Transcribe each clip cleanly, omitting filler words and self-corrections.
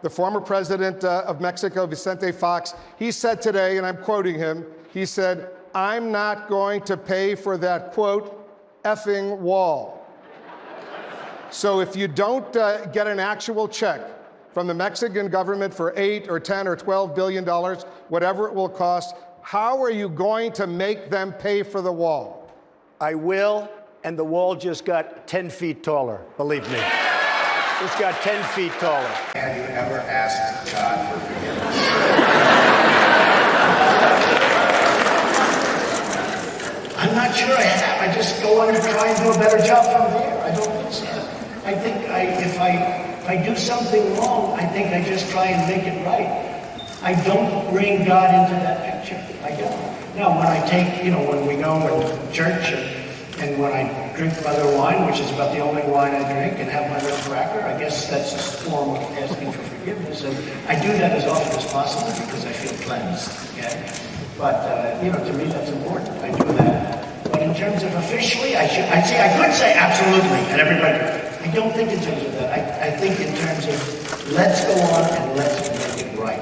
the former president of Mexico, Vicente Fox, he said today, and I'm quoting him, he said, "I'm not going to pay for that, quote, effing wall." So if you don't get an actual check from the Mexican government for $8 or $10 or $12 billion, whatever it will cost, how are you going to make them pay for the wall? I will, and the wall just got 10 feet taller, believe me. It's got 10 feet taller. Have you ever asked God for forgiveness? I'm not sure I have. I just go on and try and do a better job from there. I don't think so. I think if I do something wrong, I think I just try and make it right. I don't bring God into that picture. I don't. Now, when I take, when we go to church and when I drink Mother wine, which is about the only wine I drink, and have my little cracker, I guess that's a form of asking for forgiveness. And I do that as often as possible because I feel cleansed. Okay? But, to me, that's important. I do that. But in terms of officially, I could say absolutely, and everybody. I don't think in terms of that. I think in terms of let's go on and let's make it right.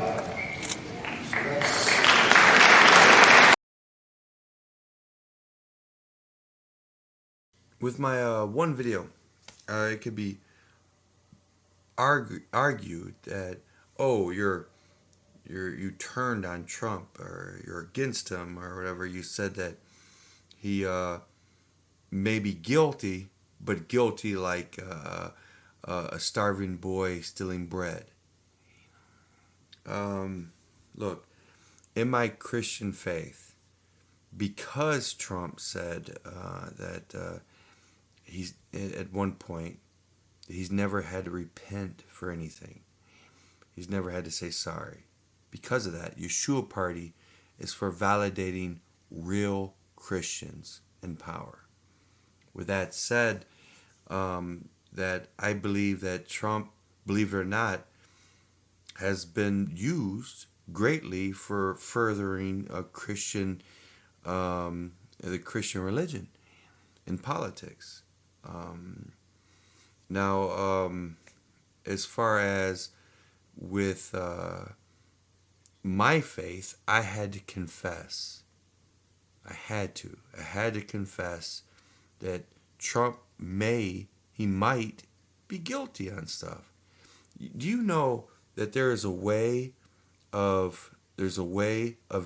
With my one video, it could be argued that, oh, you turned on Trump, or you're against him, or whatever. You said that he may be guilty, but guilty like a starving boy stealing bread. Look, in my Christian faith, because Trump said that he's at one point he's never had to repent for anything. He's never had to say sorry. Because of that, Yeshua Party is for validating real Christians in power. With that said, that I believe that Trump, believe it or not, has been used greatly for furthering a Christian, the Christian religion in politics. Now, as far as with my faith, I had to confess. I had to confess that Trump might be guilty on stuff. Do you know that there's a way of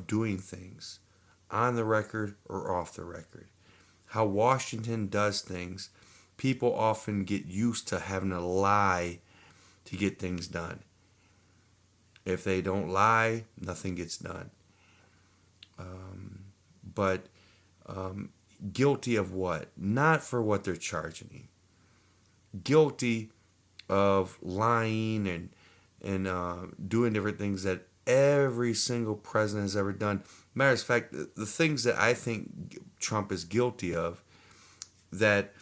doing things on the record or off the record? How Washington does things, people often get used to having to lie to get things done. If they don't lie, nothing gets done. But guilty of what? Not for what they're charging him. Guilty of lying and doing different things that every single president has ever done. Matter of fact, the things that I think Trump is guilty of, that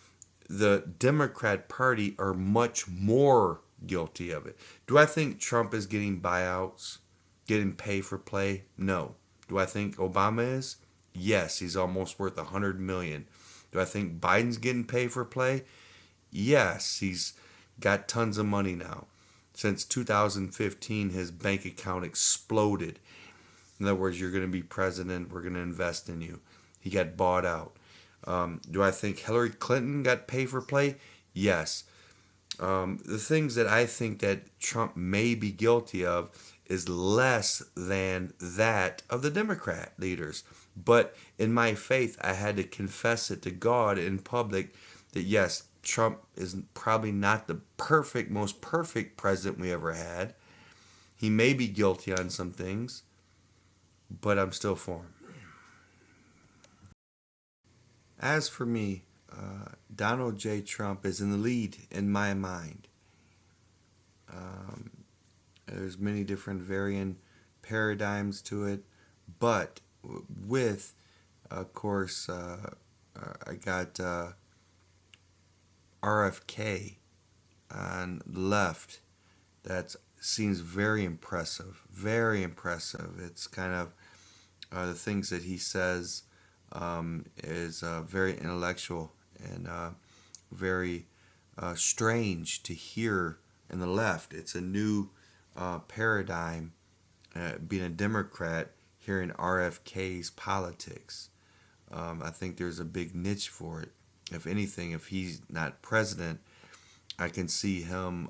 the Democrat Party are much more guilty of it. Do I think Trump is getting buyouts, getting pay for play? No. Do I think Obama is? Yes, he's almost worth $100 million. Do I think Biden's getting pay for play? Yes, he's got tons of money now. Since 2015, his bank account exploded. In other words, you're going to be president, we're going to invest in you. He got bought out. Do I think Hillary Clinton got pay for play? Yes. The things that I think that Trump may be guilty of is less than that of the Democrat leaders. But in my faith, I had to confess it to God in public that yes, Trump is probably not the most perfect president we ever had. He may be guilty on some things, but I'm still for him. As for me, Donald J. Trump is in the lead in my mind. There's many different varying paradigms to it, but with, of course, I got RFK on the left. That seems very impressive, very impressive. It's kind of the things that he says is very intellectual and very strange to hear in the left. It's a new paradigm, being a Democrat, hearing RFK's politics. I think there's a big niche for it. If anything, if he's not president, I can see him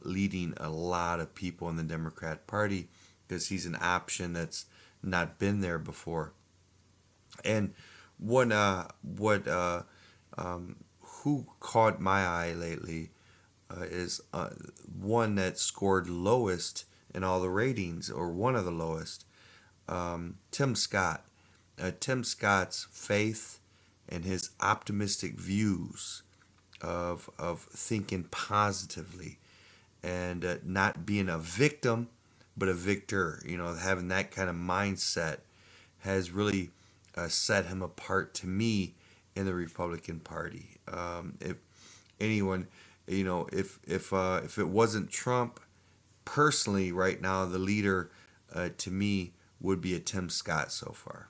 leading a lot of people in the Democrat Party because he's an option that's not been there before. And who caught my eye lately is one that scored lowest in all the ratings, or one of the lowest. Tim Scott. Tim Scott's faith and his optimistic views of thinking positively and not being a victim but a victor, having that kind of mindset has really set him apart to me in the Republican Party. If anyone, if it wasn't Trump, personally right now the leader to me would be a Tim Scott so far.